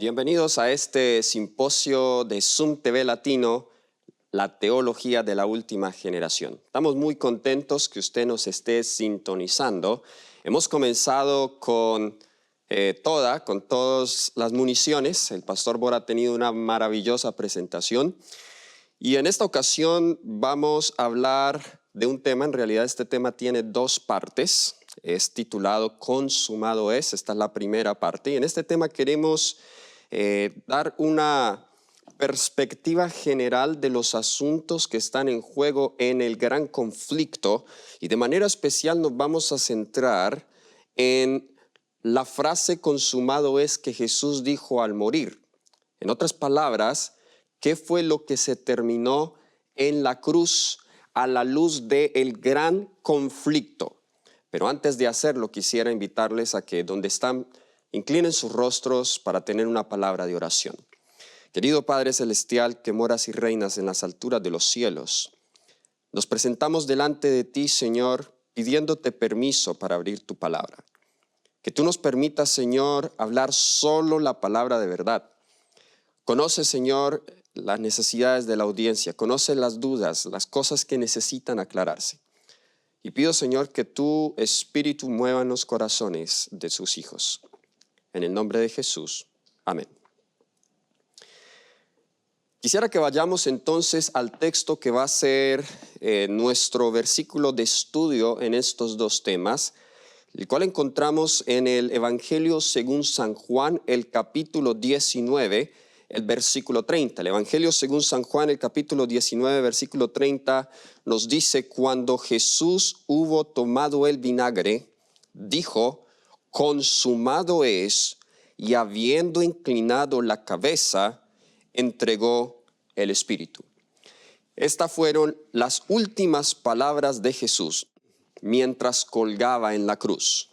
Bienvenidos a este simposio de Zoom TV Latino, la teología de la última generación. Estamos muy contentos que usted nos esté sintonizando. Hemos comenzado con todas las municiones. El pastor Bora ha tenido una maravillosa presentación. Y en esta ocasión vamos a hablar de un tema. En realidad este tema tiene dos partes. Es titulado Consumado es. Esta es la primera parte. Y en este tema queremos dar una perspectiva general de los asuntos que están en juego en el gran conflicto, y de manera especial nos vamos a centrar en la frase consumado es que Jesús dijo al morir. En otras palabras, ¿qué fue lo que se terminó en la cruz a la luz del gran conflicto? Pero antes de hacerlo, quisiera invitarles a que donde están, inclinen sus rostros para tener una palabra de oración. Querido Padre Celestial, que moras y reinas en las alturas de los cielos, nos presentamos delante de ti, Señor, pidiéndote permiso para abrir tu palabra. Que tú nos permitas, Señor, hablar solo la palabra de verdad. Conoce, Señor, las necesidades de la audiencia, conoce las dudas, las cosas que necesitan aclararse. Y pido, Señor, que tu Espíritu mueva en los corazones de sus hijos. En el nombre de Jesús. Amén. Quisiera que vayamos entonces al texto que va a ser nuestro versículo de estudio en estos dos temas, el cual encontramos en el Evangelio según San Juan, el capítulo 19, el versículo 30. El Evangelio según San Juan, el capítulo 19, versículo 30, nos dice: cuando Jesús hubo tomado el vinagre, dijo: consumado es, y habiendo inclinado la cabeza, entregó el Espíritu. Estas fueron las últimas palabras de Jesús mientras colgaba en la cruz.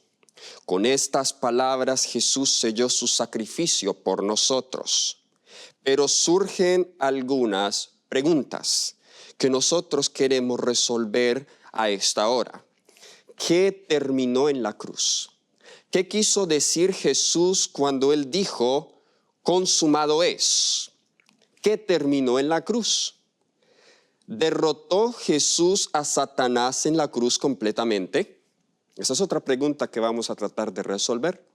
Con estas palabras Jesús selló su sacrificio por nosotros. Pero surgen algunas preguntas que nosotros queremos resolver a esta hora. ¿Qué terminó en la cruz? ¿Qué quiso decir Jesús cuando Él dijo, consumado es? ¿Qué terminó en la cruz? ¿Derrotó Jesús a Satanás en la cruz completamente? Esa es otra pregunta que vamos a tratar de resolver.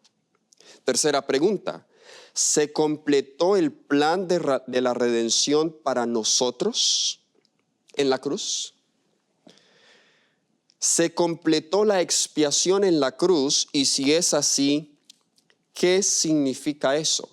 Tercera pregunta, ¿se completó el plan de la redención para nosotros en la cruz? ¿Se completó la expiación en la cruz? Y si es así, ¿qué significa eso?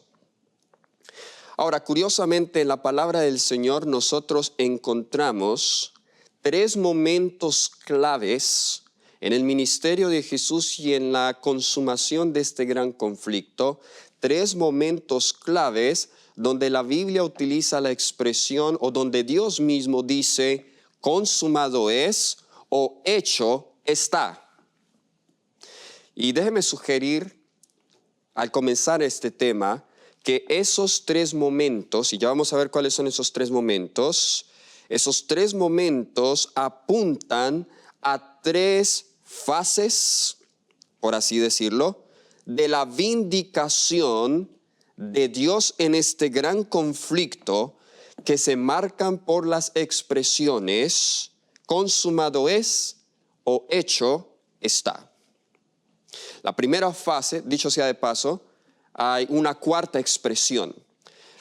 Ahora, curiosamente, en la palabra del Señor nosotros encontramos tres momentos claves en el ministerio de Jesús y en la consumación de este gran conflicto. Tres momentos claves donde la Biblia utiliza la expresión, o donde Dios mismo dice, consumado es, o hecho está. Y déjeme sugerir, al comenzar este tema, que esos tres momentos, y ya vamos a ver cuáles son esos tres momentos apuntan a tres fases, por así decirlo, de la vindicación de Dios en este gran conflicto, que se marcan por las expresiones consumado es o hecho está. La primera fase, dicho sea de paso, hay una cuarta expresión,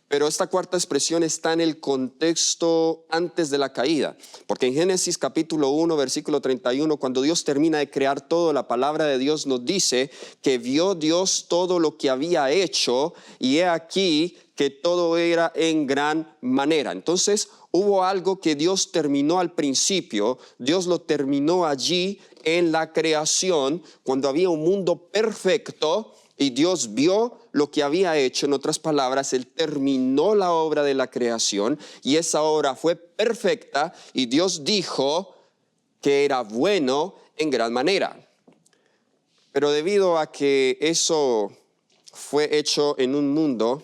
pero esta cuarta expresión está en el contexto antes de la caída, porque en Génesis capítulo 1, versículo 31, cuando Dios termina de crear todo, la palabra de Dios nos dice que vio Dios todo lo que había hecho, y he aquí que todo era en gran manera. Entonces hubo algo que Dios terminó al principio, Dios lo terminó allí en la creación, cuando había un mundo perfecto, y Dios vio lo que había hecho. En otras palabras, Él terminó la obra de la creación, y esa obra fue perfecta, y Dios dijo que era bueno en gran manera. Pero debido a que eso fue hecho en un mundo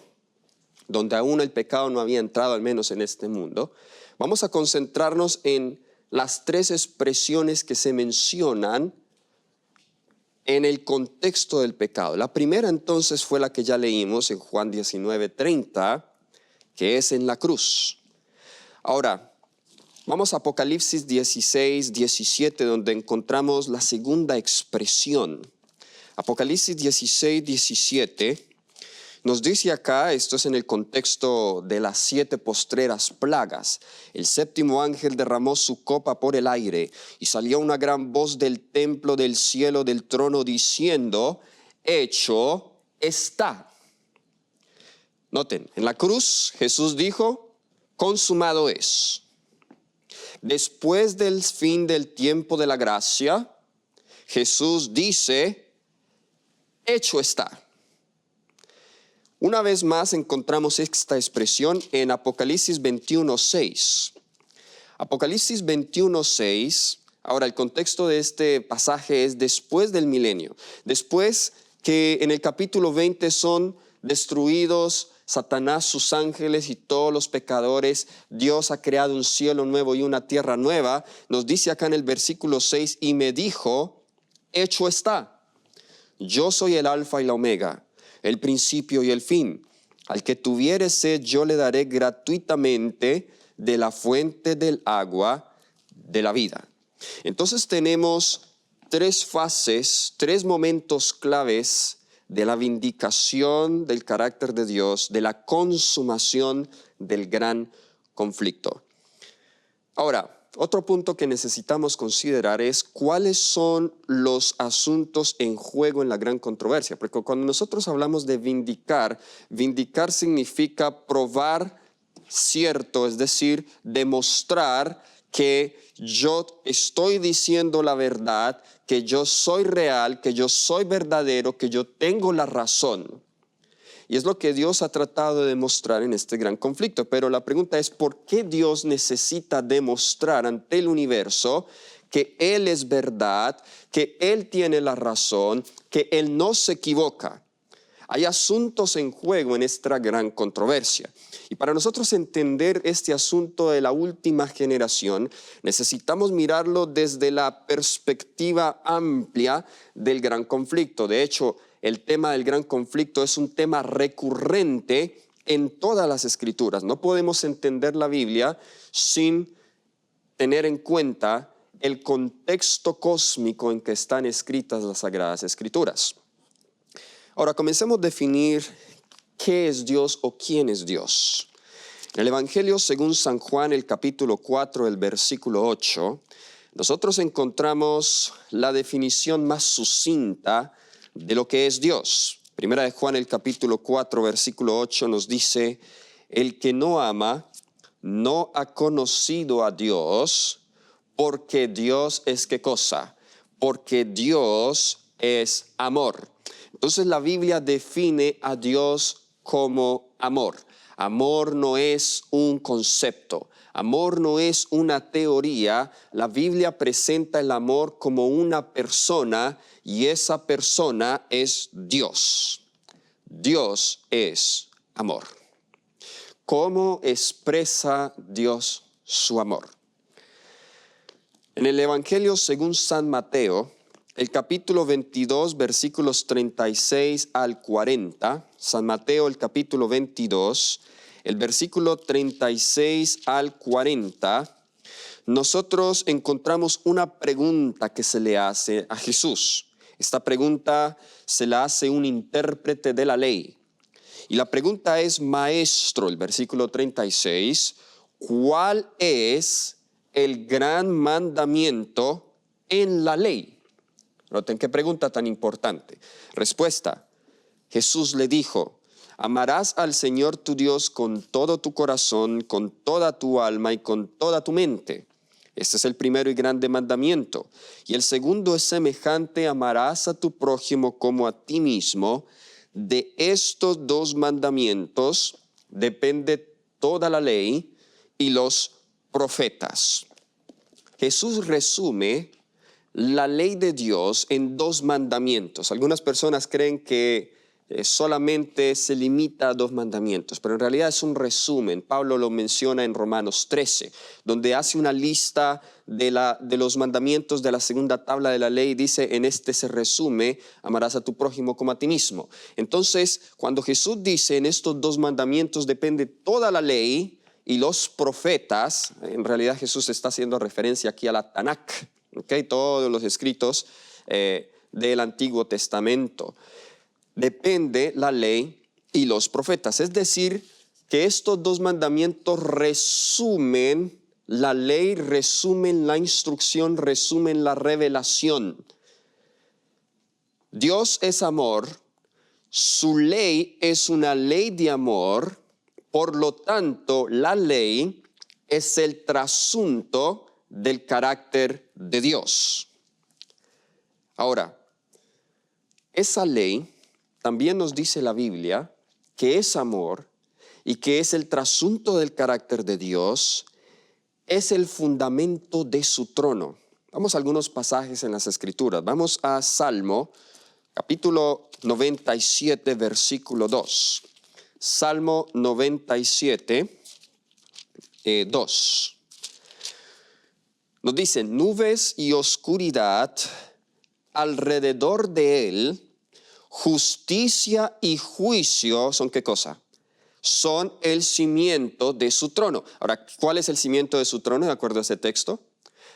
donde aún el pecado no había entrado, al menos en este mundo, vamos a concentrarnos en las tres expresiones que se mencionan en el contexto del pecado. La primera entonces fue la que ya leímos en Juan 19:30, que es en la cruz. Ahora, vamos a Apocalipsis 16:17, donde encontramos la segunda expresión. Apocalipsis 16:17 nos dice acá, esto es en el contexto de las 7 postreras plagas: el séptimo ángel derramó su copa por el aire, y salió una gran voz del templo del cielo del trono diciendo: hecho está. Noten, en la cruz Jesús dijo: consumado es. Después del fin del tiempo de la gracia, Jesús dice: hecho está. Una vez más encontramos esta expresión en Apocalipsis 21:6. Apocalipsis 21:6, ahora el contexto de este pasaje es después del milenio. Después que en el capítulo 20 son destruidos Satanás, sus ángeles y todos los pecadores, Dios ha creado un cielo nuevo y una tierra nueva. Nos dice acá en el versículo 6: y me dijo: hecho está. Yo soy el alfa y la omega, el principio y el fin. Al que tuviere sed, yo le daré gratuitamente de la fuente del agua de la vida. Entonces tenemos 3 fases, 3 momentos claves de la vindicación del carácter de Dios, de la consumación del gran conflicto. Ahora, otro punto que necesitamos considerar es cuáles son los asuntos en juego en la gran controversia. Porque cuando nosotros hablamos de vindicar, vindicar significa probar cierto, es decir, demostrar que yo estoy diciendo la verdad, que yo soy real, que yo soy verdadero, que yo tengo la razón. Y es lo que Dios ha tratado de demostrar en este gran conflicto. Pero la pregunta es: ¿por qué Dios necesita demostrar ante el universo que Él es verdad, que Él tiene la razón, que Él no se equivoca? Hay asuntos en juego en esta gran controversia. Y para nosotros entender este asunto de la última generación, necesitamos mirarlo desde la perspectiva amplia del gran conflicto. De hecho, el tema del gran conflicto es un tema recurrente en todas las escrituras. No podemos entender la Biblia sin tener en cuenta el contexto cósmico en que están escritas las Sagradas Escrituras. Ahora, comencemos a definir qué es Dios o quién es Dios. En el Evangelio según San Juan, el capítulo 4, el versículo 8, nosotros encontramos la definición más sucinta de lo que es Dios. Primera de Juan, el capítulo 4, versículo 8 nos dice: el que no ama no ha conocido a Dios, porque Dios es ¿qué cosa? Porque Dios es amor. Entonces la Biblia define a Dios como amor. Amor no es un concepto, amor no es una teoría. La Biblia presenta el amor como una persona, y esa persona es Dios. Dios es amor. ¿Cómo expresa Dios su amor? En el Evangelio según San Mateo, el capítulo 22, versículos 36 al 40, San Mateo, el capítulo 22, el versículo 36 al 40, nosotros encontramos una pregunta que se le hace a Jesús. Esta pregunta se la hace un intérprete de la ley. Y la pregunta es: maestro, el versículo 36, ¿cuál es el gran mandamiento en la ley? Noten qué pregunta tan importante. Respuesta: Jesús le dijo: amarás al Señor tu Dios con todo tu corazón, con toda tu alma y con toda tu mente. Este es el primero y grande mandamiento. Y el segundo es semejante: amarás a tu prójimo como a ti mismo. De estos 2 mandamientos depende toda la ley y los profetas. Jesús resume la ley de Dios en 2 mandamientos. Algunas personas creen que solamente se limita a 2 mandamientos, pero en realidad es un resumen. Pablo lo menciona en Romanos 13, donde hace una lista de los mandamientos de la segunda tabla de la ley. Dice, en este se resume, amarás a tu prójimo como a ti mismo. Entonces, cuando Jesús dice, en estos 2 mandamientos depende toda la ley y los profetas, en realidad Jesús está haciendo referencia aquí a la Tanakh, ¿okay? Todos los escritos del Antiguo Testamento. Depende la ley y los profetas. Es decir, que estos 2 mandamientos resumen la ley, resumen la instrucción, resumen la revelación. Dios es amor, su ley es una ley de amor, por lo tanto, la ley es el trasunto del carácter de Dios. Ahora, esa ley también nos dice la Biblia que es amor y que es el trasunto del carácter de Dios, es el fundamento de su trono. Vamos a algunos pasajes en las Escrituras. Vamos a Salmo, capítulo 97, versículo 2. Salmo 97, 2. Nos dice, nubes y oscuridad alrededor de él, justicia y juicio, ¿son qué cosa? Son el cimiento de su trono. Ahora, ¿cuál es el cimiento de su trono de acuerdo a ese texto?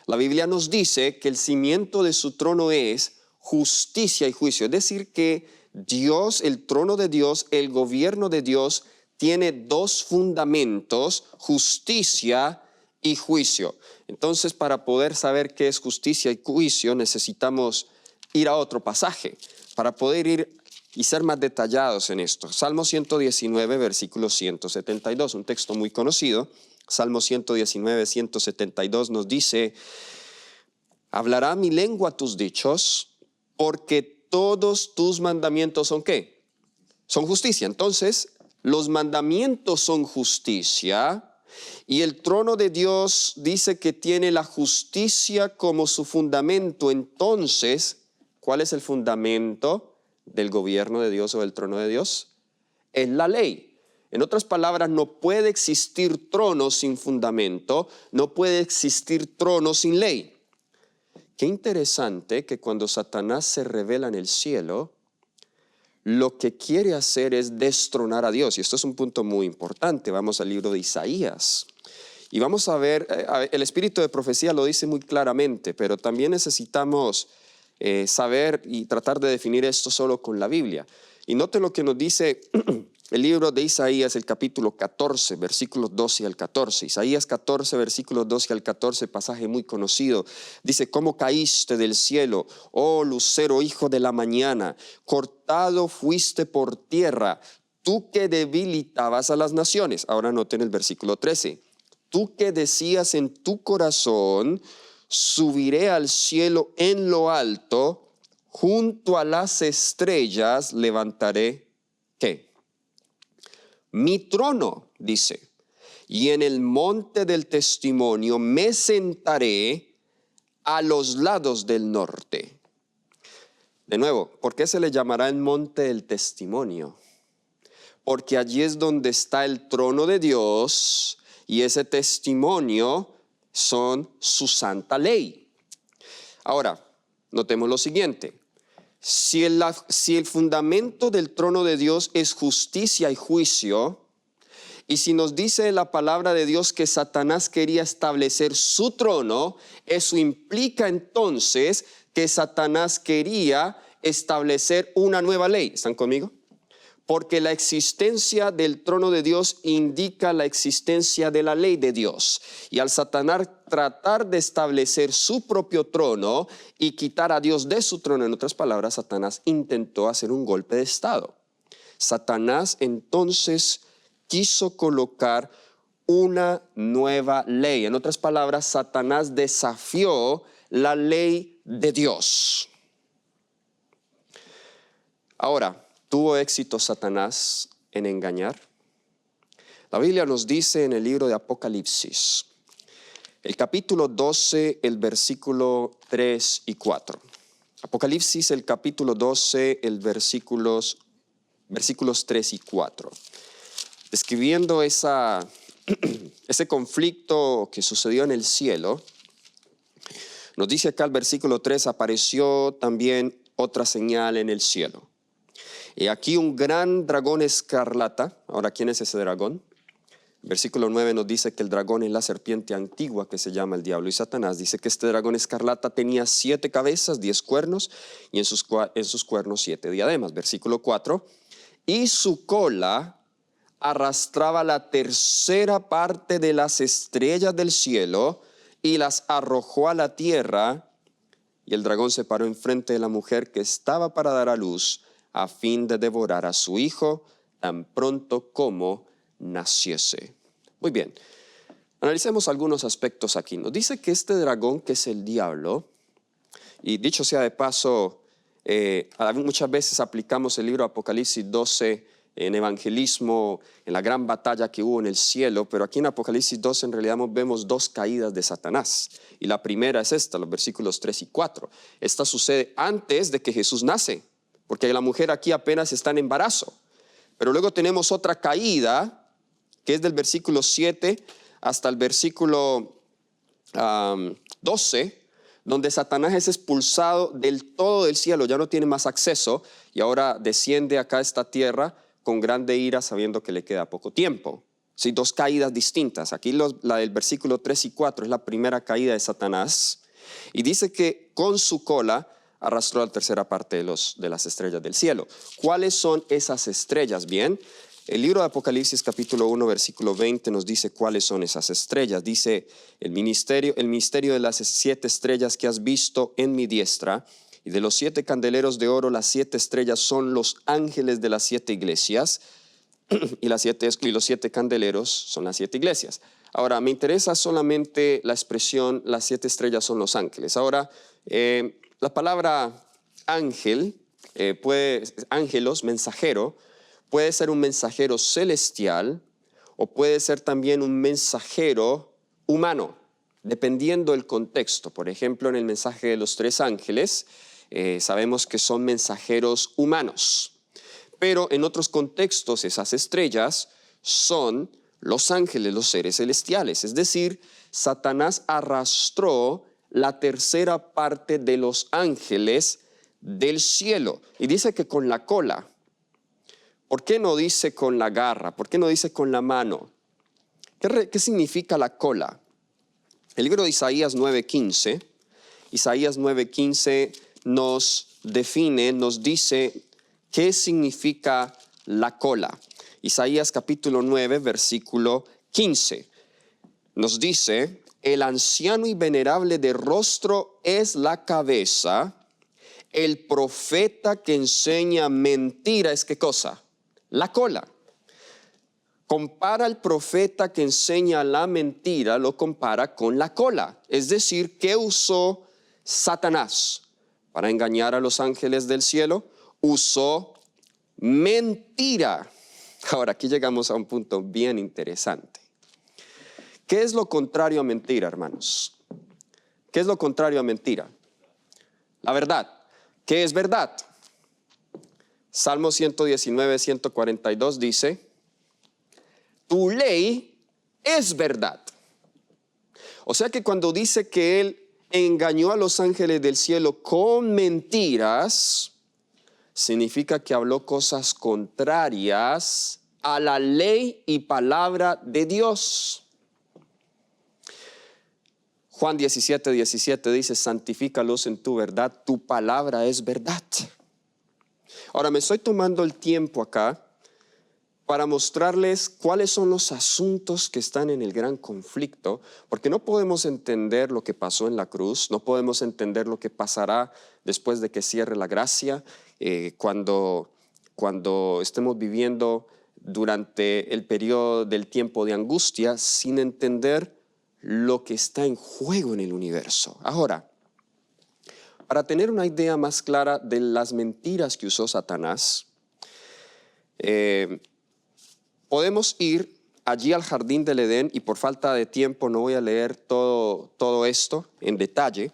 La Biblia nos dice que el cimiento de su trono es justicia y juicio. Es decir, que Dios, el trono de Dios, el gobierno de Dios, tiene 2 fundamentos, justicia y juicio. Entonces, para poder saber qué es justicia y juicio, necesitamos ir a otro pasaje para poder ir y ser más detallados en esto. Salmo 119, versículo 172, un texto muy conocido. Salmo 119, 172 nos dice, hablará mi lengua tus dichos, porque todos tus mandamientos son ¿qué? Son justicia. Entonces, los mandamientos son justicia. Y el trono de Dios dice que tiene la justicia como su fundamento. Entonces, ¿cuál es el fundamento del gobierno de Dios o del trono de Dios? Es la ley. En otras palabras, no puede existir trono sin fundamento, no puede existir trono sin ley. Qué interesante que cuando Satanás se revela en el cielo, lo que quiere hacer es destronar a Dios. Y esto es un punto muy importante. Vamos al libro de Isaías. Y vamos a ver, el espíritu de profecía lo dice muy claramente, pero también necesitamos saber y tratar de definir esto solo con la Biblia. Y note lo que nos dice el libro de Isaías, el capítulo 14, versículos 12 al 14. Isaías 14, versículos 12 al 14, pasaje muy conocido. Dice, ¿cómo caíste del cielo, oh lucero, hijo de la mañana? Cortado fuiste por tierra, tú que debilitabas a las naciones. Ahora noten el versículo 13. Tú que decías en tu corazón, subiré al cielo en lo alto, junto a las estrellas levantaré, ¿qué? Mi trono, dice, y en el monte del testimonio me sentaré a los lados del norte. De nuevo, ¿por qué se le llamará el monte del testimonio? Porque allí es donde está el trono de Dios y ese testimonio son su santa ley. Ahora, notemos lo siguiente. Si el fundamento del trono de Dios es justicia y juicio, y si nos dice la palabra de Dios que Satanás quería establecer su trono, eso implica entonces que Satanás quería establecer una nueva ley. ¿Están conmigo? Porque la existencia del trono de Dios indica la existencia de la ley de Dios. Y al Satanás tratar de establecer su propio trono y quitar a Dios de su trono, en otras palabras, Satanás intentó hacer un golpe de estado. Satanás entonces quiso colocar una nueva ley. En otras palabras, Satanás desafió la ley de Dios. Ahora, ¿tuvo éxito Satanás en engañar? La Biblia nos dice en el libro de Apocalipsis, el capítulo 12, el versículo 3 y 4. Apocalipsis, el capítulo 12, el versículos versículos 3 y 4. Describiendo ese conflicto que sucedió en el cielo, nos dice acá el versículo 3, apareció también otra señal en el cielo. Y aquí un gran dragón escarlata. Ahora, ¿quién es ese dragón? Versículo 9 nos dice que el dragón es la serpiente antigua que se llama el diablo y Satanás. Dice que este dragón escarlata tenía 7 cabezas, 10 cuernos y en sus cuernos 7 diademas. Versículo 4, y su cola arrastraba la tercera parte de las estrellas del cielo y las arrojó a la tierra, y el dragón se paró enfrente de la mujer que estaba para dar a luz a fin de devorar a su hijo tan pronto como naciese. Muy bien, analicemos algunos aspectos aquí. Nos dice que este dragón, que es el diablo, y dicho sea de paso, muchas veces aplicamos el libro Apocalipsis 12 en evangelismo, en la gran batalla que hubo en el cielo, pero aquí en Apocalipsis 12 en realidad vemos 2 caídas de Satanás. Y la primera es esta, los versículos 3 y 4. Esta sucede antes de que Jesús nace, porque la mujer aquí apenas está en embarazo. Pero luego tenemos otra caída, que es del versículo 7 hasta el versículo 12, donde Satanás es expulsado del todo del cielo, ya no tiene más acceso, y ahora desciende acá a esta tierra con grande ira, sabiendo que le queda poco tiempo. Sí, 2 caídas distintas. Aquí la del versículo 3 y 4 es la primera caída de Satanás, y dice que con su cola arrastró la tercera parte de las estrellas del cielo. ¿Cuáles son esas estrellas? Bien, el libro de Apocalipsis capítulo 1 versículo 20 nos dice cuáles son esas estrellas. Dice el misterio de las 7 estrellas que has visto en mi diestra, y de los 7 candeleros de oro, las 7 estrellas son los ángeles de las 7 iglesias, y los 7 candeleros son las 7 iglesias. Ahora, me interesa solamente la expresión, las 7 estrellas son los ángeles. Ahora, la palabra ángel, ángelos, mensajero, puede ser un mensajero celestial o puede ser también un mensajero humano, dependiendo del contexto. Por ejemplo, en el mensaje de los 3 ángeles, sabemos que son mensajeros humanos. Pero en otros contextos esas estrellas son los ángeles, los seres celestiales. Es decir, Satanás arrastró la tercera parte de los ángeles del cielo. Y dice que con la cola. ¿Por qué no dice con la garra? ¿Por qué no dice con la mano? ¿Qué significa la cola? El libro de Isaías 9:15 nos define, nos dice qué significa la cola. Isaías capítulo 9, versículo 15. Nos dice: el anciano y venerable de rostro es la cabeza, el profeta que enseña mentira es ¿qué cosa? La cola. Compara al profeta que enseña la mentira, lo compara con la cola. Es decir, ¿qué usó Satanás para engañar a los ángeles del cielo? Usó mentira. Ahora, aquí llegamos a un punto bien interesante. ¿Qué es lo contrario a mentira, hermanos? ¿Qué es lo contrario a mentira? La verdad. ¿Qué es verdad? Salmo 119, 142 dice: tu ley es verdad. O sea que cuando dice que él engañó a los ángeles del cielo con mentiras, significa que habló cosas contrarias a la ley y palabra de Dios. Juan 17:17 dice: santifícalos en tu verdad, tu palabra es verdad. Ahora me estoy tomando el tiempo acá para mostrarles cuáles son los asuntos que están en el gran conflicto, porque no podemos entender lo que pasó en la cruz, no podemos entender lo que pasará después de que cierre la gracia, cuando estemos viviendo durante el periodo del tiempo de angustia, sin entender lo que está en juego en el universo. Ahora, para tener una idea más clara de las mentiras que usó Satanás, podemos ir allí al jardín del Edén, y por falta de tiempo no voy a leer todo esto en detalle,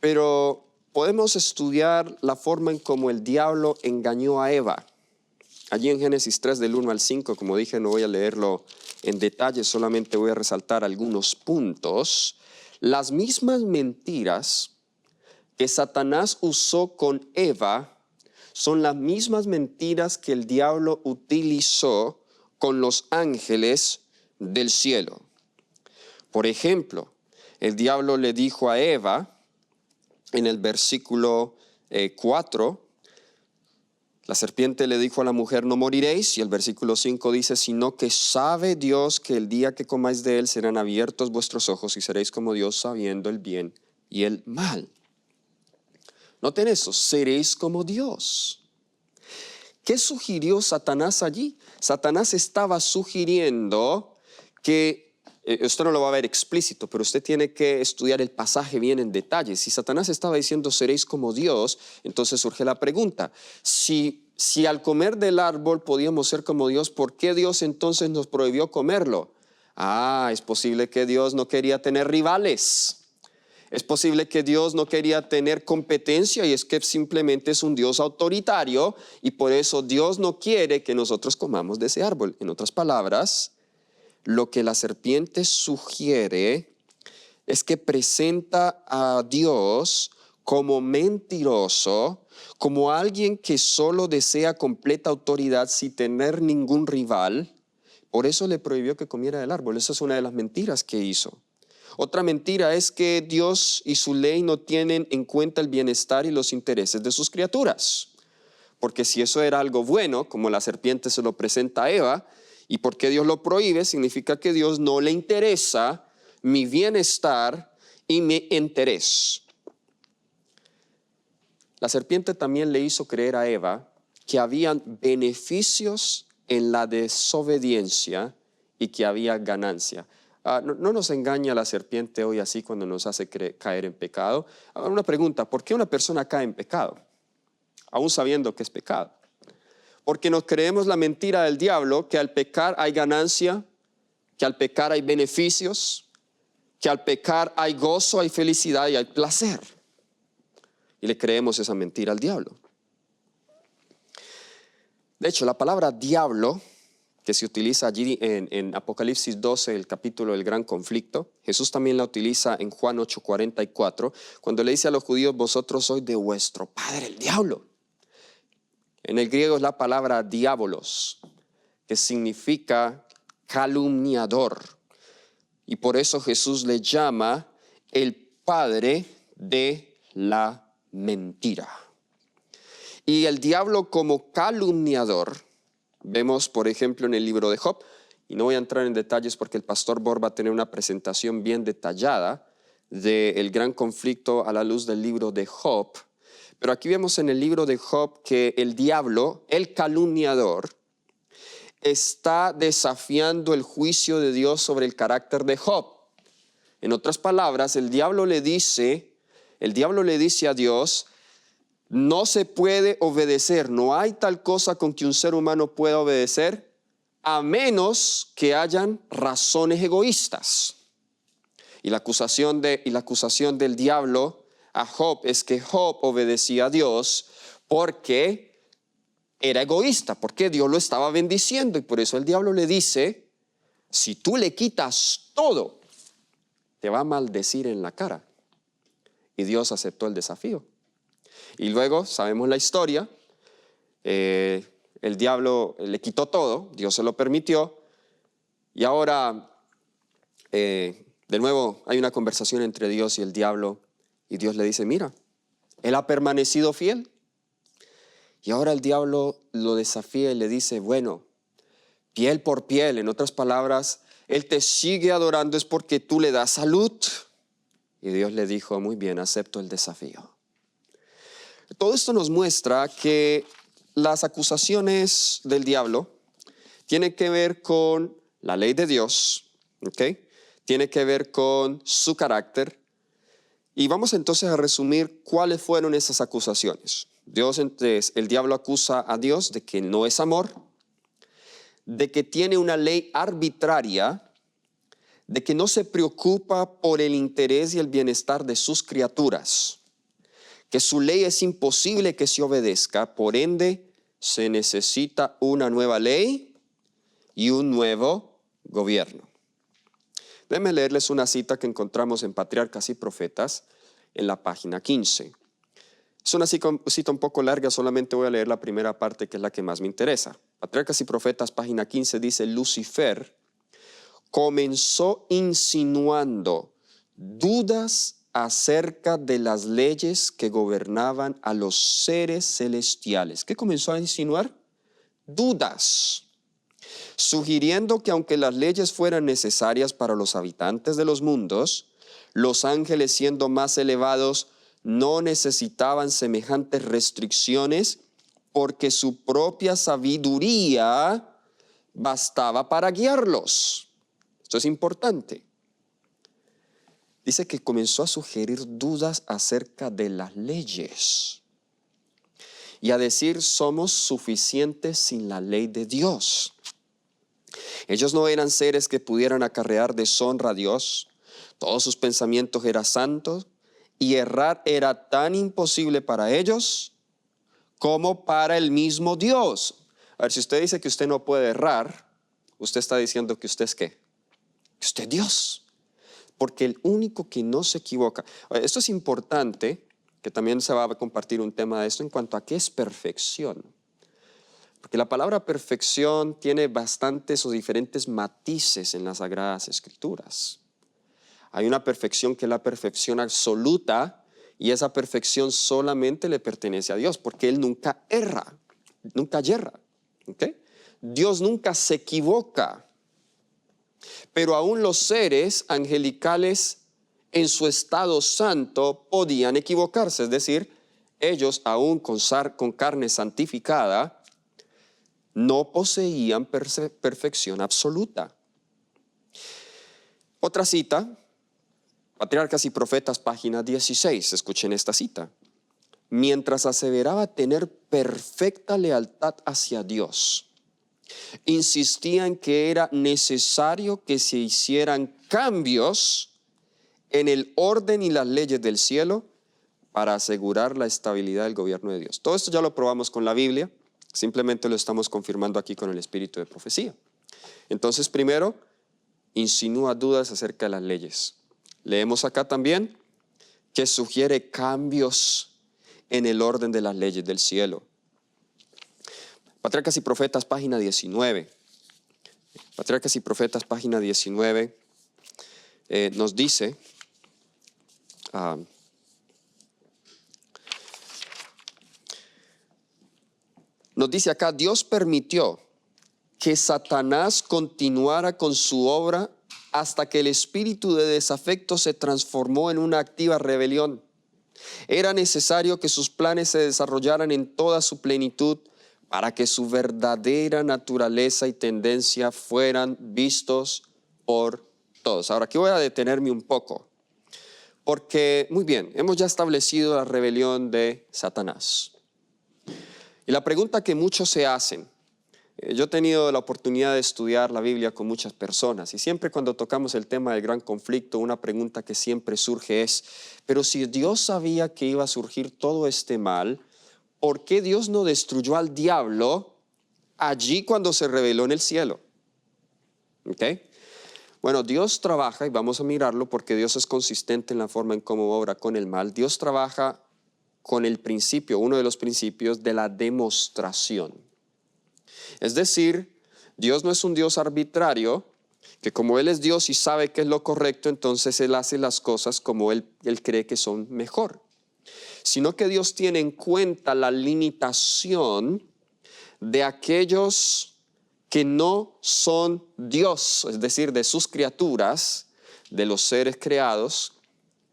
pero podemos estudiar la forma en cómo el diablo engañó a Eva. allí en Génesis 3 del 1 al 5, como dije, no voy a leerlo en detalle, solamente voy a resaltar algunos puntos. Las mismas mentiras que Satanás usó con Eva son las mismas mentiras que el diablo utilizó con los ángeles del cielo. Por ejemplo, el diablo le dijo a Eva en el versículo 4, la serpiente le dijo a la mujer, no moriréis, y el versículo 5 dice, sino que sabe Dios que el día que comáis de él serán abiertos vuestros ojos y seréis como Dios sabiendo el bien y el mal. Noten eso, seréis como Dios. ¿Qué sugirió Satanás allí? Satanás estaba sugiriendo que, esto no lo va a ver explícito, pero usted tiene que estudiar el pasaje bien en detalle. Si Satanás estaba diciendo seréis como Dios, entonces surge la pregunta, si al comer del árbol podíamos ser como Dios, ¿por qué Dios entonces nos prohibió comerlo? Es posible que Dios no quería tener rivales. Es posible que Dios no quería tener competencia y es que simplemente es un Dios autoritario y por eso Dios no quiere que nosotros comamos de ese árbol. En otras palabras, lo que la serpiente sugiere es que presenta a Dios como mentiroso, como alguien que solo desea completa autoridad sin tener ningún rival. Por eso le prohibió que comiera del árbol. Esa es una de las mentiras que hizo. Otra mentira es que Dios y su ley no tienen en cuenta el bienestar y los intereses de sus criaturas. Porque si eso era algo bueno, como la serpiente se lo presenta a Eva, y porque Dios lo prohíbe, significa que Dios no le interesa mi bienestar y mi interés. La serpiente también le hizo creer a Eva que habían beneficios en la desobediencia y que había ganancia. No nos engaña la serpiente hoy así cuando nos hace caer en pecado. Una pregunta, ¿por qué una persona cae en pecado? Aún sabiendo que es pecado. Porque nos creemos la mentira del diablo, que al pecar hay ganancia, que al pecar hay beneficios, que al pecar hay gozo, hay felicidad y hay placer. Y le creemos esa mentira al diablo. De hecho, la palabra diablo, que se utiliza allí en Apocalipsis 12, el capítulo del gran conflicto, Jesús también la utiliza en Juan 8:44, cuando le dice a los judíos, vosotros sois de vuestro padre el diablo. En el griego es la palabra diabolos, que significa calumniador. Y por eso Jesús le llama el padre de la mentira. Y el diablo como calumniador, vemos por ejemplo en el libro de Job, y no voy a entrar en detalles porque el pastor Bor va a tener una presentación bien detallada del gran conflicto a la luz del libro de Job, pero aquí vemos en el libro de Job que el diablo, el calumniador, está desafiando el juicio de Dios sobre el carácter de Job. En otras palabras, el diablo le dice a Dios, no se puede obedecer, no hay tal cosa con que un ser humano pueda obedecer a menos que hayan razones egoístas. Y la acusación del diablo a Job es que Job obedecía a Dios porque era egoísta, porque Dios lo estaba bendiciendo y por eso el diablo le dice, si tú le quitas todo, te va a maldecir en la cara. Y Dios aceptó el desafío. Y luego sabemos la historia, el diablo le quitó todo, Dios se lo permitió, y ahora de nuevo hay una conversación entre Dios y el diablo, y Dios le dice, mira, él ha permanecido fiel. Y ahora el diablo lo desafía y le dice, bueno, piel por piel, en otras palabras, él te sigue adorando es porque tú le das salud. Y Dios le dijo, muy bien, acepto el desafío. Todo esto nos muestra que las acusaciones del diablo tienen que ver con la ley de Dios, ¿ok? Tiene que ver con su carácter. Y vamos entonces a resumir cuáles fueron esas acusaciones. El diablo acusa a Dios de que no es amor, de que tiene una ley arbitraria, de que no se preocupa por el interés y el bienestar de sus criaturas, que su ley es imposible que se obedezca, por ende se necesita una nueva ley y un nuevo gobierno. Déjenme leerles una cita que encontramos en Patriarcas y Profetas en la página 15. Es una cita un poco larga, solamente voy a leer la primera parte que es la que más me interesa. Patriarcas y Profetas, página 15, dice: Lucifer comenzó insinuando dudas acerca de las leyes que gobernaban a los seres celestiales. ¿Qué comenzó a insinuar? Dudas, sugiriendo que aunque las leyes fueran necesarias para los habitantes de los mundos, los ángeles, siendo más elevados, no necesitaban semejantes restricciones porque su propia sabiduría bastaba para guiarlos. Esto es importante. Dice que comenzó a sugerir dudas acerca de las leyes y a decir: somos suficientes sin la ley de Dios. Ellos no eran seres que pudieran acarrear deshonra a Dios. Todos sus pensamientos eran santos y errar era tan imposible para ellos como para el mismo Dios. A ver, si usted dice que usted no puede errar, usted está diciendo que usted es ¿qué? Que usted es Dios. Porque el único que no se equivoca. Esto es importante, que también se va a compartir un tema de esto en cuanto a qué es perfección. Porque la palabra perfección tiene bastantes o diferentes matices en las Sagradas Escrituras. Hay una perfección que es la perfección absoluta, y esa perfección solamente le pertenece a Dios, porque Él nunca erra, nunca yerra. ¿Okay? Dios nunca se equivoca. Pero aún los seres angelicales en su estado santo podían equivocarse. Es decir, ellos aún con carne santificada no poseían perfección absoluta. Otra cita, Patriarcas y Profetas, página 16. Escuchen esta cita. Mientras aseveraba tener perfecta lealtad hacia Dios, insistía en que era necesario que se hicieran cambios en el orden y las leyes del cielo para asegurar la estabilidad del gobierno de Dios. Todo esto ya lo probamos con la Biblia, simplemente lo estamos confirmando aquí con el espíritu de profecía. Entonces, primero, insinúa dudas acerca de las leyes. Leemos acá también que sugiere cambios en el orden de las leyes del cielo. Patriarcas y Profetas, página 19. Patriarcas y Profetas, página 19, nos dice, acá: Dios permitió que Satanás continuara con su obra hasta que el espíritu de desafecto se transformó en una activa rebelión. Era necesario que sus planes se desarrollaran en toda su plenitud para que su verdadera naturaleza y tendencia fueran vistos por todos. Ahora, aquí voy a detenerme un poco, porque, muy bien, hemos ya establecido la rebelión de Satanás. Y la pregunta que muchos se hacen, yo he tenido la oportunidad de estudiar la Biblia con muchas personas, y siempre cuando tocamos el tema del gran conflicto, una pregunta que siempre surge es: pero si Dios sabía que iba a surgir todo este mal, ¿por qué Dios no destruyó al diablo allí cuando se reveló en el cielo? ¿Okay? Bueno, Dios trabaja, y vamos a mirarlo porque Dios es consistente en la forma en cómo obra con el mal. Dios trabaja con el principio, uno de los principios de la demostración. Es decir, Dios no es un Dios arbitrario, que como Él es Dios y sabe qué es lo correcto, entonces Él hace las cosas como Él cree que son mejor. Sino que Dios tiene en cuenta la limitación de aquellos que no son Dios, es decir, de sus criaturas, de los seres creados,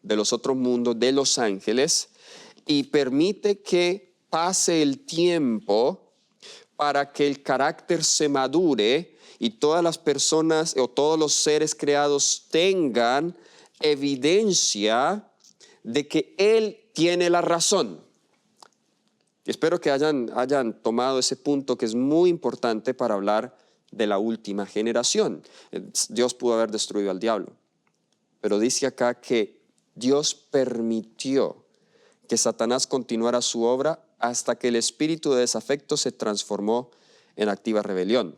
de los otros mundos, de los ángeles, y permite que pase el tiempo para que el carácter se madure y todas las personas o todos los seres creados tengan evidencia de que Él tiene la razón. Y espero que hayan tomado ese punto, que es muy importante para hablar de la última generación. Dios pudo haber destruido al diablo, pero dice acá que Dios permitió que Satanás continuara su obra hasta que el espíritu de desafecto se transformó en activa rebelión.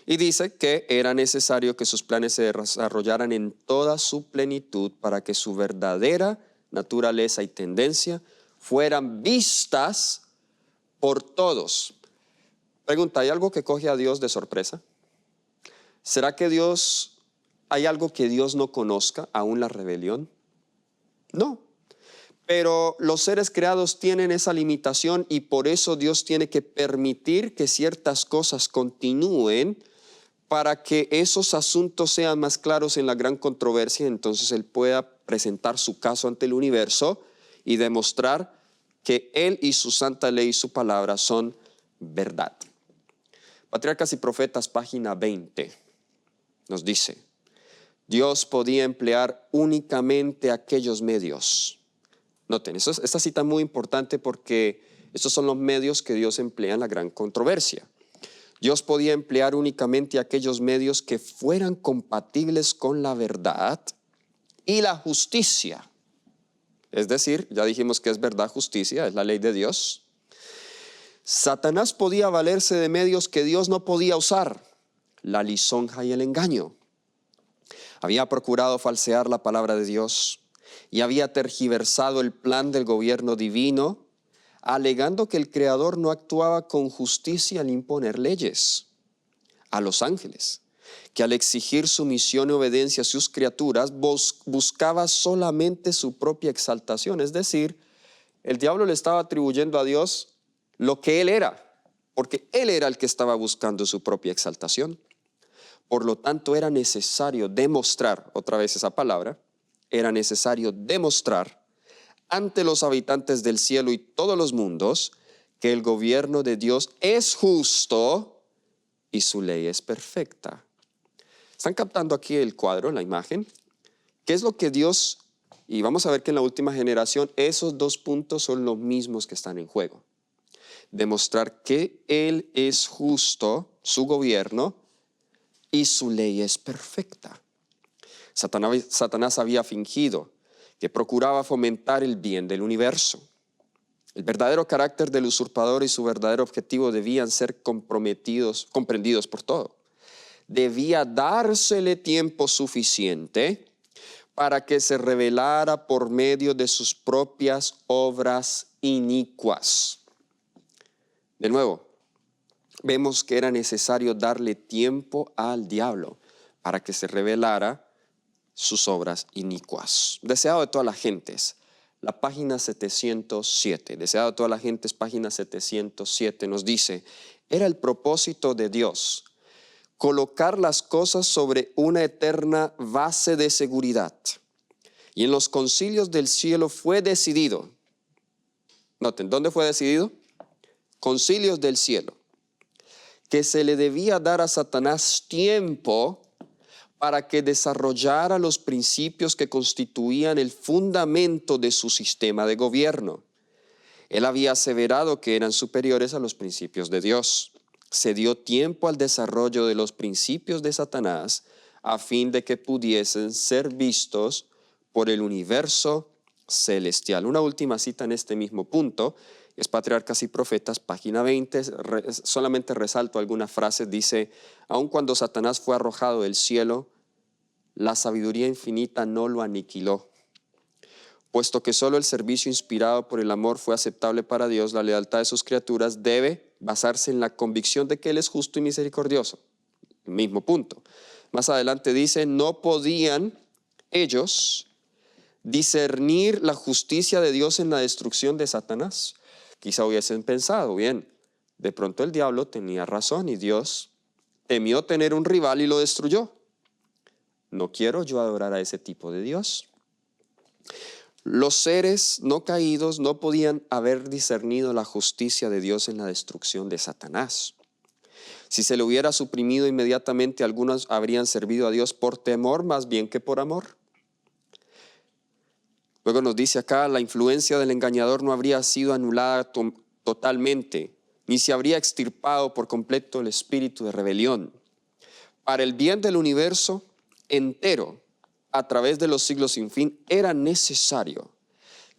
Y dice que era necesario que sus planes se desarrollaran en toda su plenitud para que su verdadera naturaleza y tendencia fueran vistas por todos. Pregunta, ¿hay algo que coge a Dios de sorpresa? ¿Será que hay algo que Dios no conozca, aún la rebelión? No. Pero los seres creados tienen esa limitación y por eso Dios tiene que permitir que ciertas cosas continúen para que esos asuntos sean más claros en la gran controversia. Entonces Él pueda presentar su caso ante el universo y demostrar que Él y su santa ley y su palabra son verdad. Patriarcas y Profetas, página 20, nos dice: Dios podía emplear únicamente aquellos medios. Noten, esta cita es muy importante porque estos son los medios que Dios emplea en la gran controversia. Dios podía emplear únicamente aquellos medios que fueran compatibles con la verdad y la justicia. Es decir, ya dijimos que es verdad, justicia, es la ley de Dios. Satanás podía valerse de medios que Dios no podía usar: la lisonja y el engaño. Había procurado falsear la palabra de Dios y había tergiversado el plan del gobierno divino, alegando que el Creador no actuaba con justicia al imponer leyes a los ángeles, que al exigir sumisión y obediencia a sus criaturas buscaba solamente su propia exaltación. Es decir, el diablo le estaba atribuyendo a Dios lo que Él era, porque Él era el que estaba buscando su propia exaltación. Por lo tanto, era necesario demostrar, otra vez esa palabra, era necesario demostrar ante los habitantes del cielo y todos los mundos que el gobierno de Dios es justo y su ley es perfecta. ¿Están captando aquí el cuadro, la imagen? ¿Qué es lo que Dios, y vamos a ver que en la última generación esos dos puntos son los mismos que están en juego? Demostrar que Él es justo, su gobierno, y su ley es perfecta. Satanás había fingido que procuraba fomentar el bien del universo. El verdadero carácter del usurpador y su verdadero objetivo debían ser comprendidos por todo. Debía dársele tiempo suficiente para que se revelara por medio de sus propias obras inicuas. De nuevo, vemos que era necesario darle tiempo al diablo para que se revelara sus obras inicuas. Deseado de todas las gentes, la página 707, deseado de todas las gentes, página 707, nos dice: era el propósito de Dios colocar las cosas sobre una eterna base de seguridad. Y en los concilios del cielo fue decidido. Noten, ¿dónde fue decidido? Concilios del cielo. Que se le debía dar a Satanás tiempo para que desarrollara los principios que constituían el fundamento de su sistema de gobierno. Él había aseverado que eran superiores a los principios de Dios. Se dio tiempo al desarrollo de los principios de Satanás a fin de que pudiesen ser vistos por el universo celestial. Una última cita en este mismo punto es Patriarcas y Profetas, página 20. Solamente resalto algunas frases. Dice: aun cuando Satanás fue arrojado del cielo, la sabiduría infinita no lo aniquiló. Puesto que solo el servicio inspirado por el amor fue aceptable para Dios, la lealtad de sus criaturas debe basarse en la convicción de que Él es justo y misericordioso. El mismo punto. Más adelante dice: no podían ellos discernir la justicia de Dios en la destrucción de Satanás. Quizá hubiesen pensado: bien, de pronto el diablo tenía razón y Dios temió tener un rival y lo destruyó. No quiero yo adorar a ese tipo de Dios. Los seres no caídos no podían haber discernido la justicia de Dios en la destrucción de Satanás. Si se le hubiera suprimido inmediatamente, algunos habrían servido a Dios por temor más bien que por amor. Luego nos dice acá: la influencia del engañador no habría sido anulada totalmente, ni se habría extirpado por completo el espíritu de rebelión. Para el bien del universo entero, a través de los siglos sin fin, era necesario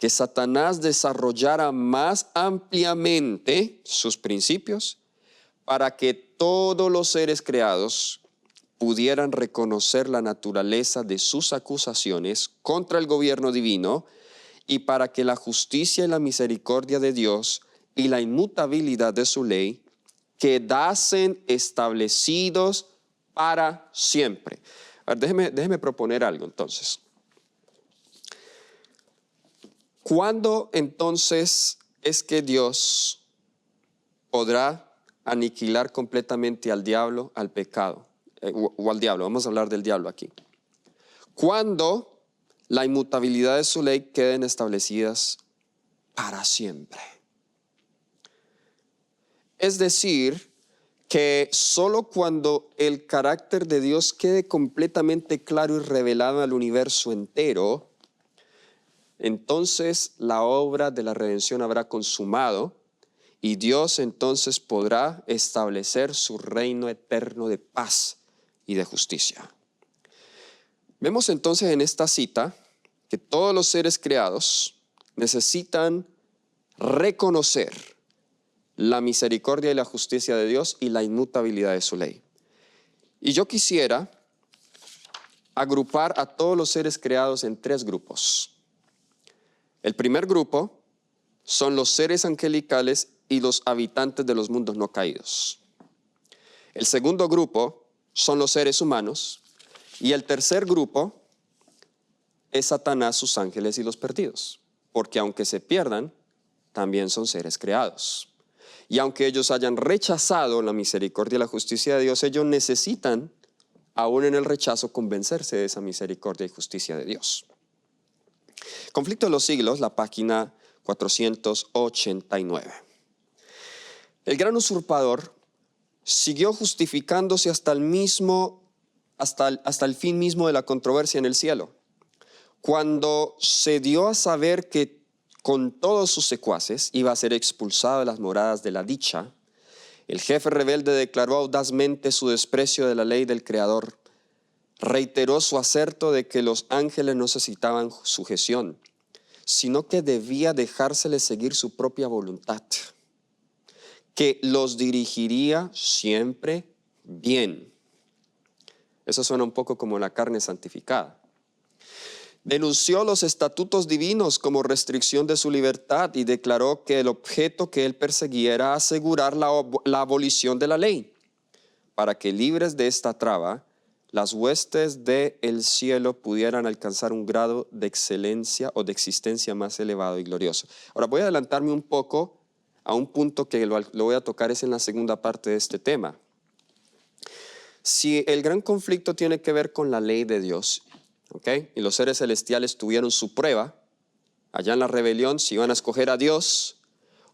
que Satanás desarrollara más ampliamente sus principios para que todos los seres creados pudieran reconocer la naturaleza de sus acusaciones contra el gobierno divino y para que la justicia y la misericordia de Dios y la inmutabilidad de su ley quedasen establecidos para siempre. A ver, déjeme proponer algo entonces. ¿Cuándo entonces es que Dios podrá aniquilar completamente al diablo, al pecado? O al diablo, vamos a hablar del diablo aquí. Cuando la inmutabilidad de su ley queden establecidas para siempre. Es decir, que solo cuando el carácter de Dios quede completamente claro y revelado al universo entero, entonces la obra de la redención habrá consumado y Dios entonces podrá establecer su reino eterno de paz y de justicia. Vemos entonces en esta cita que todos los seres creados necesitan reconocer la misericordia y la justicia de Dios y la inmutabilidad de su ley. Y yo quisiera agrupar a todos los seres creados en tres grupos. El primer grupo son los seres angelicales y los habitantes de los mundos no caídos. El segundo grupo son los seres humanos. Y el tercer grupo es Satanás, sus ángeles y los perdidos. Porque aunque se pierdan, también son seres creados. Y aunque ellos hayan rechazado la misericordia y la justicia de Dios, ellos necesitan, aún en el rechazo, convencerse de esa misericordia y justicia de Dios. Conflicto de los siglos, la página 489. El gran usurpador siguió justificándose hasta el fin mismo de la controversia en el cielo, cuando se dio a saber que con todos sus secuaces iba a ser expulsado de las moradas de la dicha. El jefe rebelde declaró audazmente su desprecio de la ley del Creador. Reiteró su aserto de que los ángeles no necesitaban sujeción, sino que debía dejárseles seguir su propia voluntad, que los dirigiría siempre bien. Eso suena un poco como la carne santificada. Denunció los estatutos divinos como restricción de su libertad y declaró que el objeto que él perseguía era asegurar la abolición de la ley, para que libres de esta traba, las huestes del cielo pudieran alcanzar un grado de excelencia o de existencia más elevado y glorioso. Ahora voy a adelantarme un poco a un punto que lo voy a tocar es en la segunda parte de este tema. Si el gran conflicto tiene que ver con la ley de Dios, y los seres celestiales tuvieron su prueba, allá en la rebelión, si iban a escoger a Dios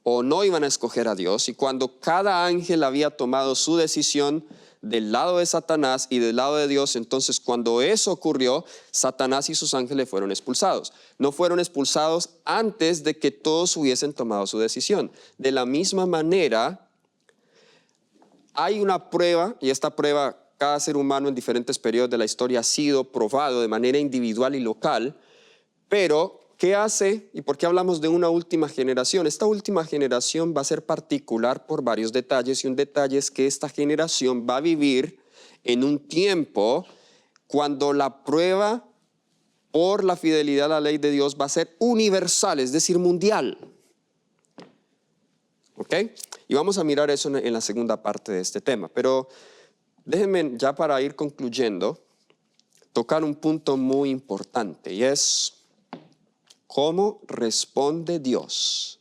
o no iban a escoger a Dios, y cuando cada ángel había tomado su decisión del lado de Satanás y del lado de Dios, entonces cuando eso ocurrió, Satanás y sus ángeles fueron expulsados. No fueron expulsados antes de que todos hubiesen tomado su decisión. De la misma manera, hay una prueba, y esta prueba cada ser humano en diferentes periodos de la historia ha sido probado de manera individual y local, pero ¿qué hace y por qué hablamos de una última generación? Esta última generación va a ser particular por varios detalles, y un detalle es que esta generación va a vivir en un tiempo cuando la prueba por la fidelidad a la ley de Dios va a ser universal, es decir, mundial. ¿Ok? Y vamos a mirar eso en la segunda parte de este tema, pero déjenme ya para ir concluyendo tocar un punto muy importante, y es ¿cómo responde Dios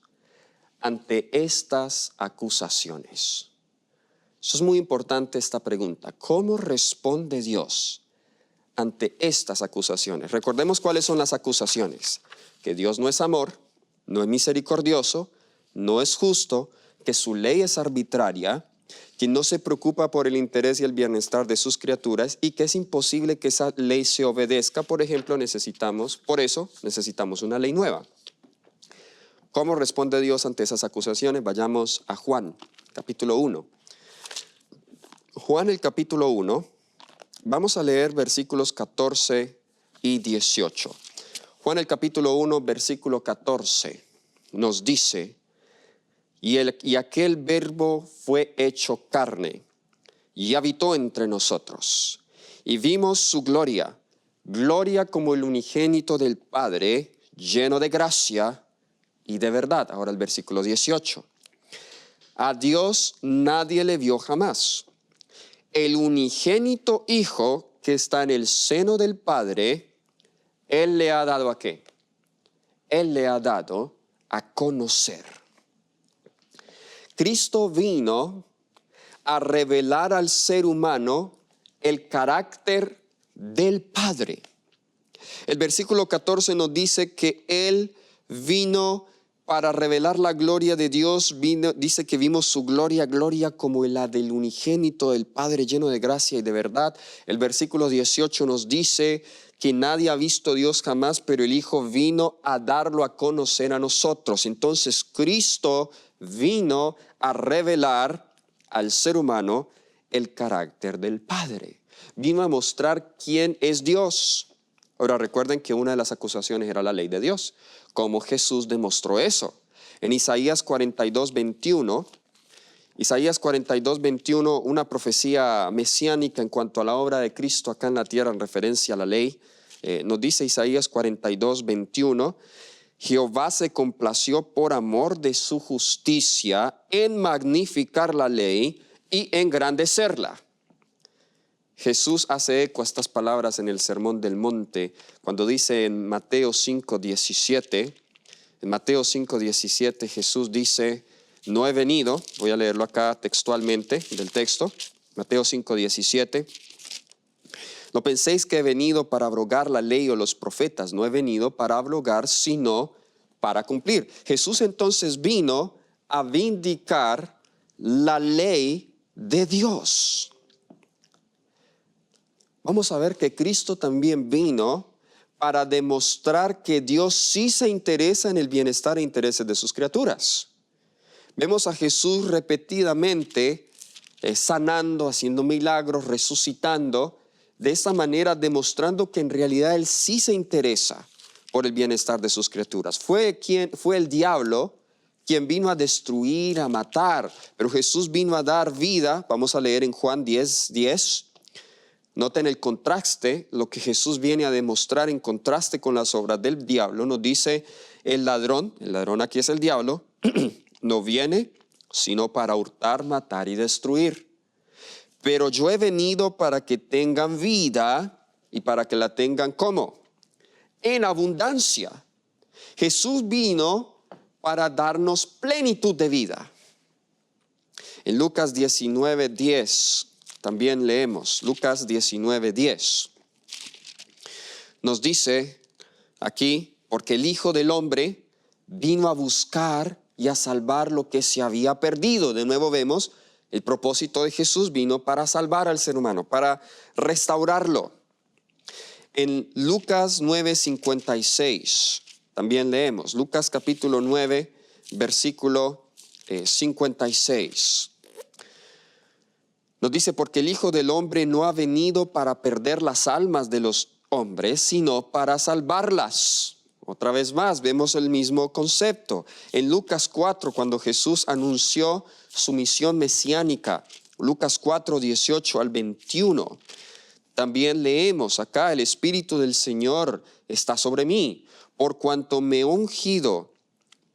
ante estas acusaciones? Eso es muy importante, esta pregunta. ¿Cómo responde Dios ante estas acusaciones? Recordemos cuáles son las acusaciones. Que Dios no es amor, no es misericordioso, no es justo, que su ley es arbitraria, que no se preocupa por el interés y el bienestar de sus criaturas y que es imposible que esa ley se obedezca. Por ejemplo, por eso necesitamos una ley nueva. ¿Cómo responde Dios ante esas acusaciones? Vayamos a Juan, capítulo 1. Juan, el capítulo 1, vamos a leer versículos 14 y 18. Juan el capítulo 1, versículo 14, nos dice, y aquel verbo fue hecho carne y habitó entre nosotros. Y vimos su gloria, gloria como el unigénito del Padre, lleno de gracia y de verdad. Ahora el versículo 18. A Dios nadie le vio jamás. El unigénito Hijo que está en el seno del Padre, Él le ha dado ¿a qué? Él le ha dado a conocer. Cristo vino a revelar al ser humano el carácter del Padre. El versículo 14 nos dice que Él vino para revelar la gloria de Dios. Dice que vimos su gloria, gloria como la del unigénito del Padre, lleno de gracia y de verdad. El versículo 18 nos dice que nadie ha visto a Dios jamás, pero el Hijo vino a darlo a conocer a nosotros. Entonces Cristo vino a revelar al ser humano el carácter del Padre. Vino a mostrar quién es Dios. Ahora recuerden que una de las acusaciones era la ley de Dios. ¿Cómo Jesús demostró eso? En Isaías 42, 21, una profecía mesiánica en cuanto a la obra de Cristo acá en la tierra en referencia a la ley, nos dice Isaías 42, 21, Jehová se complació por amor de su justicia en magnificar la ley y engrandecerla. Jesús hace eco a estas palabras en el Sermón del Monte, cuando dice en Mateo 5:17, Jesús dice, no he venido, voy a leerlo acá textualmente del texto, Mateo 5:17, no penséis que he venido para abrogar la ley o los profetas, no he venido para abrogar, sino para cumplir. Jesús entonces vino a vindicar la ley de Dios. Vamos a ver que Cristo también vino para demostrar que Dios sí se interesa en el bienestar e intereses de sus criaturas. Vemos a Jesús repetidamente sanando, haciendo milagros, resucitando, de esa manera demostrando que en realidad Él sí se interesa por el bienestar de sus criaturas. Fue el diablo quien vino a destruir, a matar, pero Jesús vino a dar vida. Vamos a leer en Juan 10:10. Noten el contraste, lo que Jesús viene a demostrar en contraste con las obras del diablo. Nos dice el ladrón aquí es el diablo, no viene sino para hurtar, matar y destruir. Pero yo he venido para que tengan vida y para que la tengan ¿cómo? En abundancia. Jesús vino para darnos plenitud de vida. En Lucas 19:10 también leemos, Lucas 19:10. Nos dice aquí, porque el Hijo del Hombre vino a buscar y a salvar lo que se había perdido. De nuevo vemos, el propósito de Jesús vino para salvar al ser humano, para restaurarlo. En Lucas 9:56 también leemos, Lucas capítulo 9, versículo 56. Nos dice, porque el Hijo del Hombre no ha venido para perder las almas de los hombres, sino para salvarlas. Otra vez más, vemos el mismo concepto. En Lucas 4, cuando Jesús anunció su misión mesiánica, Lucas 4, 18 al 21, también leemos acá, el Espíritu del Señor está sobre mí, por cuanto me he ungido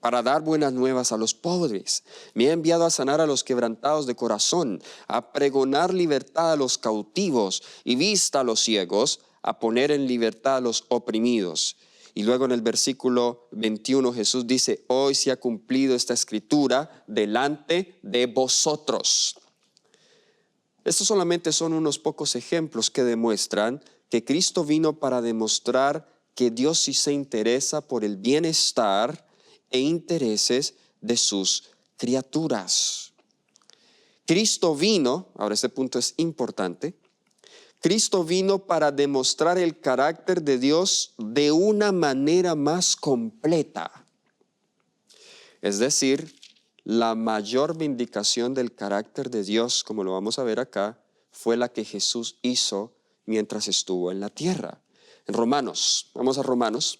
para dar buenas nuevas a los pobres. Me ha enviado a sanar a los quebrantados de corazón, a pregonar libertad a los cautivos y vista a los ciegos, a poner en libertad a los oprimidos. Y luego en el versículo 21 Jesús dice, hoy se ha cumplido esta escritura delante de vosotros. Estos solamente son unos pocos ejemplos que demuestran que Cristo vino para demostrar que Dios sí se interesa por el bienestar e intereses de sus criaturas. Cristo vino, ahora este punto es importante, Cristo vino para demostrar el carácter de Dios de una manera más completa. Es decir, la mayor vindicación del carácter de Dios, como lo vamos a ver acá, fue la que Jesús hizo mientras estuvo en la tierra. En Romanos, vamos a Romanos.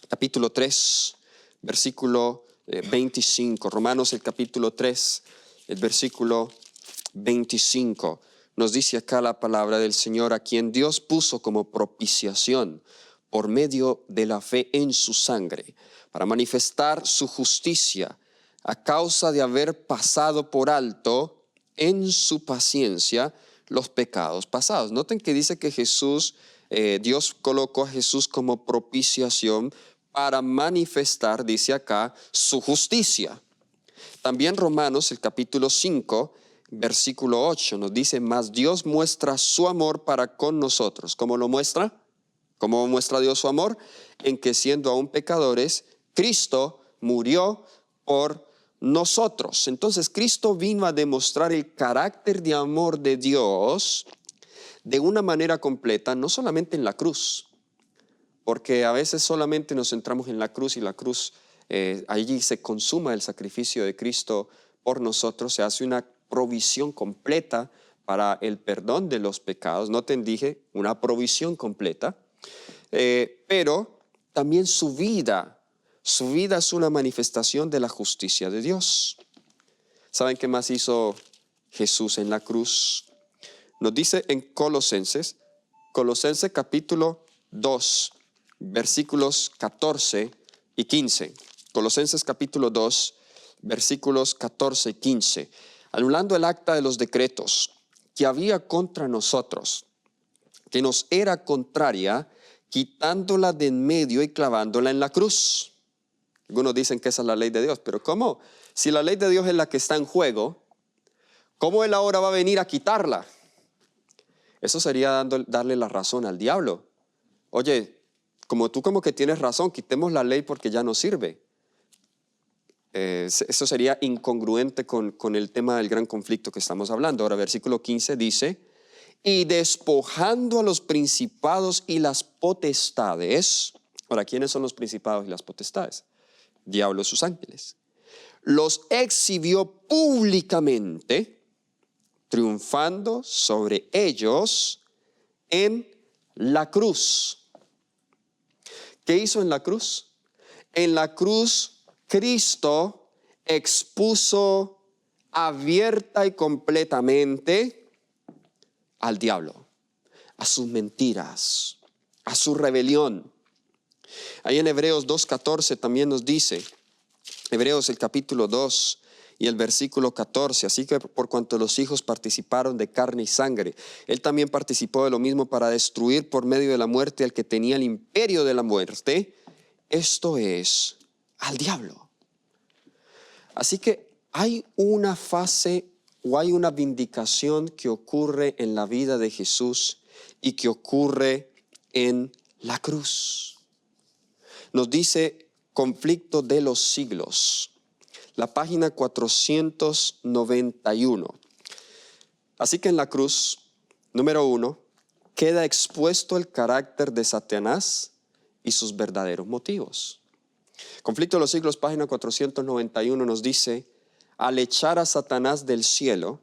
capítulo 3, versículo 25. Romanos el capítulo 3, el versículo 25. Nos dice acá la palabra del Señor, a quien Dios puso como propiciación por medio de la fe en su sangre, para manifestar su justicia a causa de haber pasado por alto en su paciencia los pecados pasados. Noten que dice que Dios colocó a Jesús como propiciación para manifestar, dice acá, su justicia. También Romanos, el capítulo 5, versículo 8, nos dice, mas Dios muestra su amor para con nosotros. ¿Cómo lo muestra? ¿Cómo muestra Dios su amor? En que siendo aún pecadores, Cristo murió por nosotros. Entonces Cristo vino a demostrar el carácter de amor de Dios de una manera completa, no solamente en la cruz, porque a veces solamente nos centramos en la cruz y la cruz, allí se consuma el sacrificio de Cristo por nosotros, se hace una provisión completa para el perdón de los pecados. No te dije una provisión completa, pero también su vida es una manifestación de la justicia de Dios. ¿Saben qué más hizo Jesús en la cruz? Nos dice en Colosenses capítulo 2, versículos 14 y 15. Colosenses capítulo 2, versículos 14 y 15. Anulando el acta de los decretos que había contra nosotros, que nos era contraria, quitándola de en medio y clavándola en la cruz. Algunos dicen que esa es la ley de Dios, pero ¿cómo? Si la ley de Dios es la que está en juego, ¿cómo Él ahora va a venir a quitarla? Eso sería darle la razón al diablo. Oye, como tú como que tienes razón, quitemos la ley porque ya no sirve. Eso sería incongruente con el tema del gran conflicto que estamos hablando. Ahora, versículo 15 dice, y despojando a los principados y las potestades. Ahora, ¿quiénes son los principados y las potestades? Diablo y sus ángeles. Los exhibió públicamente, triunfando sobre ellos en la cruz. ¿Qué hizo en la cruz? En la cruz Cristo expuso abierta y completamente al diablo, a sus mentiras, a su rebelión. Ahí en Hebreos 2:14 también nos dice, Hebreos el capítulo 2 y el versículo 14, así que por cuanto los hijos participaron de carne y sangre, Él también participó de lo mismo para destruir por medio de la muerte al que tenía el imperio de la muerte, esto es, al diablo. Así que hay una fase o hay una vindicación que ocurre en la vida de Jesús y que ocurre en la cruz. Nos dice conflicto de los siglos, la página 491. Así que en la cruz, número 1, queda expuesto el carácter de Satanás y sus verdaderos motivos. Conflicto de los siglos, página 491 nos dice, al echar a Satanás del cielo,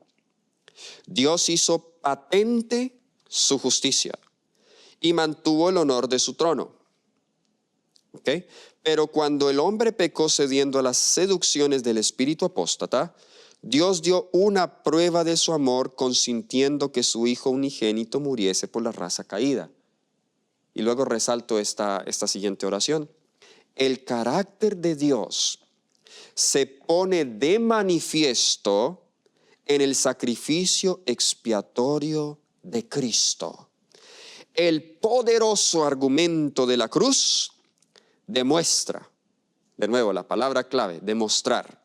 Dios hizo patente su justicia y mantuvo el honor de su trono. ¿Okay? Pero cuando el hombre pecó cediendo a las seducciones del espíritu apóstata, Dios dio una prueba de su amor consintiendo que su Hijo unigénito muriese por la raza caída. Y luego resalto esta siguiente oración. El carácter de Dios se pone de manifiesto en el sacrificio expiatorio de Cristo. El poderoso argumento de la cruz demuestra, de nuevo la palabra clave, demostrar,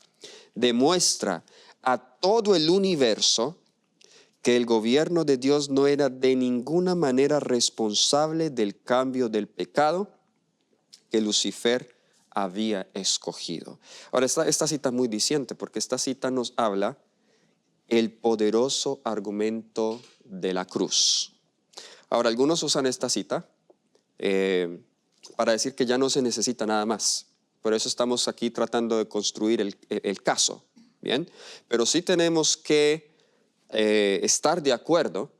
demuestra a todo el universo que el gobierno de Dios no era de ninguna manera responsable del cambio del pecado que Lucifer había escogido. Ahora, esta cita es muy diciente porque esta cita nos habla el poderoso argumento de la cruz. Ahora, algunos usan esta cita para decir que ya no se necesita nada más. Por eso estamos aquí tratando de construir el caso, ¿bien? Pero sí tenemos que estar de acuerdo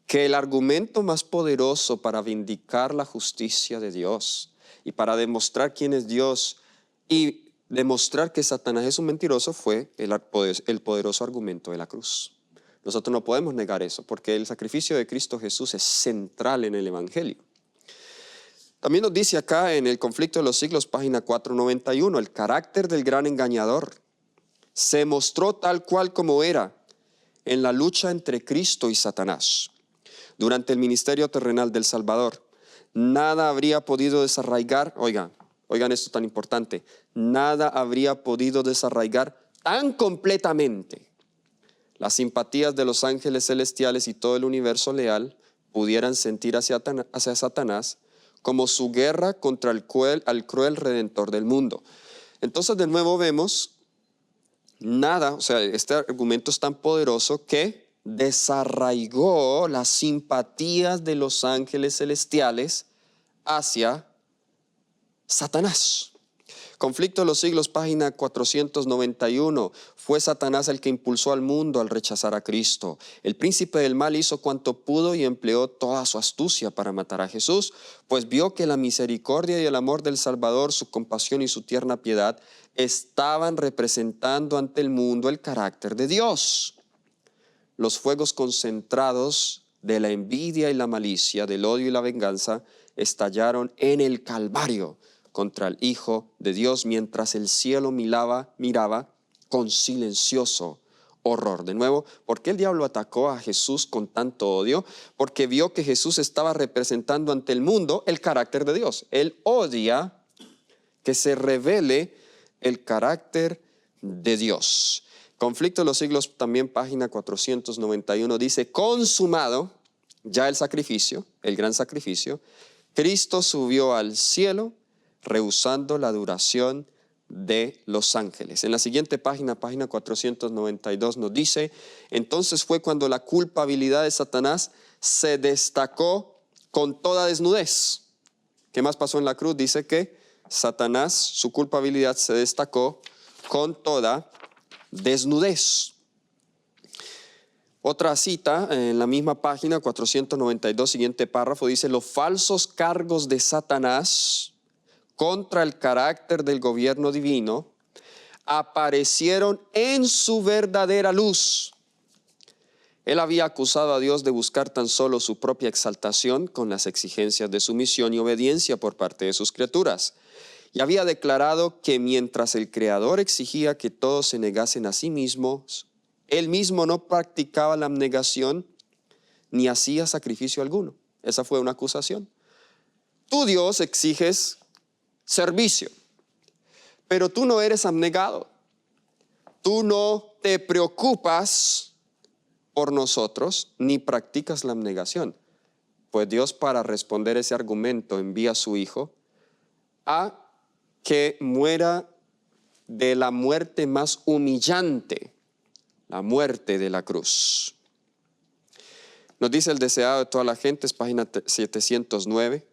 que el argumento más poderoso para vindicar la justicia de Dios, Y para demostrar quién es Dios y demostrar que Satanás es un mentiroso fue el poderoso argumento de la cruz. Nosotros no podemos negar eso, porque el sacrificio de Cristo Jesús es central en el Evangelio. También nos dice acá en el Conflicto de los Siglos, página 491, el carácter del gran engañador se mostró tal cual como era en la lucha entre Cristo y Satanás. Durante el ministerio terrenal del Salvador, nada habría podido desarraigar, oigan esto tan importante, nada habría podido desarraigar tan completamente las simpatías de los ángeles celestiales y todo el universo leal pudieran sentir hacia Satanás como su guerra contra el cruel redentor del mundo. Entonces de nuevo vemos este argumento es tan poderoso que desarraigó las simpatías de los ángeles celestiales hacia Satanás. Conflicto de los Siglos, página 491. Fue Satanás el que impulsó al mundo al rechazar a Cristo. El príncipe del mal hizo cuanto pudo y empleó toda su astucia para matar a Jesús, pues vio que la misericordia y el amor del Salvador, su compasión y su tierna piedad estaban representando ante el mundo el carácter de Dios. Los fuegos concentrados de la envidia y la malicia, del odio y la venganza, estallaron en el Calvario contra el Hijo de Dios, mientras el cielo miraba con silencioso horror. De nuevo, ¿por qué el diablo atacó a Jesús con tanto odio? Porque vio que Jesús estaba representando ante el mundo el carácter de Dios. Él odia que se revele el carácter de Dios. Conflicto de los Siglos, también página 491, dice: consumado ya el sacrificio, el gran sacrificio, Cristo subió al cielo, rehusando la adoración de los ángeles. En la siguiente página 492 nos dice: entonces fue cuando la culpabilidad de Satanás se destacó con toda desnudez. ¿Qué más pasó en la cruz? Dice que Satanás, su culpabilidad se destacó con toda desnudez. Otra cita en la misma página 492, siguiente párrafo, dice: los falsos cargos de Satanás contra el carácter del gobierno divino aparecieron en su verdadera luz. Él había acusado a Dios de buscar tan solo su propia exaltación con las exigencias de sumisión y obediencia por parte de sus criaturas. Y había declarado que mientras el Creador exigía que todos se negasen a sí mismos, él mismo no practicaba la abnegación ni hacía sacrificio alguno. Esa fue una acusación. Tú, Dios, exiges servicio, pero tú no eres abnegado. Tú no te preocupas por nosotros ni practicas la abnegación. Pues Dios, para responder ese argumento, envía a su Hijo a que muera de la muerte más humillante, la muerte de la cruz. Nos dice el deseado de toda la gente, es página 709,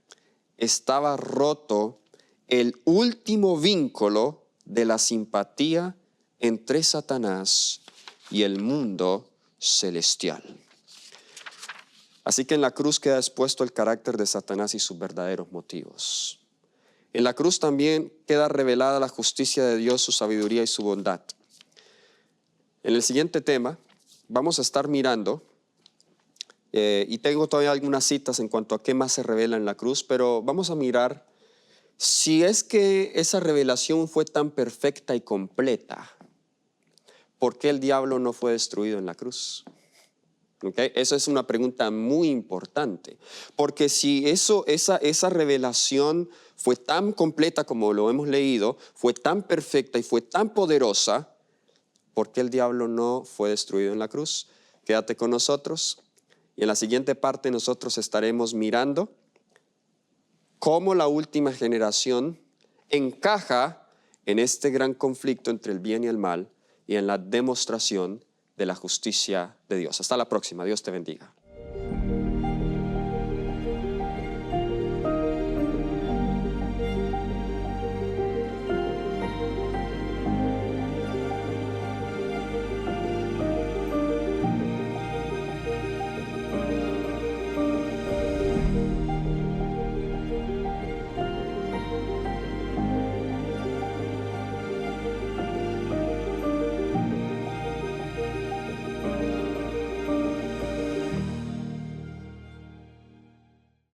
estaba roto el último vínculo de la simpatía entre Satanás y el mundo celestial. Así que en la cruz queda expuesto el carácter de Satanás y sus verdaderos motivos. En la cruz también queda revelada la justicia de Dios, su sabiduría y su bondad. En el siguiente tema vamos a estar mirando, y tengo todavía algunas citas en cuanto a qué más se revela en la cruz, pero vamos a mirar si es que esa revelación fue tan perfecta y completa, ¿por qué el diablo no fue destruido en la cruz? ¿Okay? Esa es una pregunta muy importante, porque si esa revelación fue tan completa como lo hemos leído, fue tan perfecta y fue tan poderosa, ¿por qué el diablo no fue destruido en la cruz? Quédate con nosotros y en la siguiente parte nosotros estaremos mirando cómo la última generación encaja en este gran conflicto entre el bien y el mal y en la demostración de la justicia de Dios. Hasta la próxima. Dios te bendiga.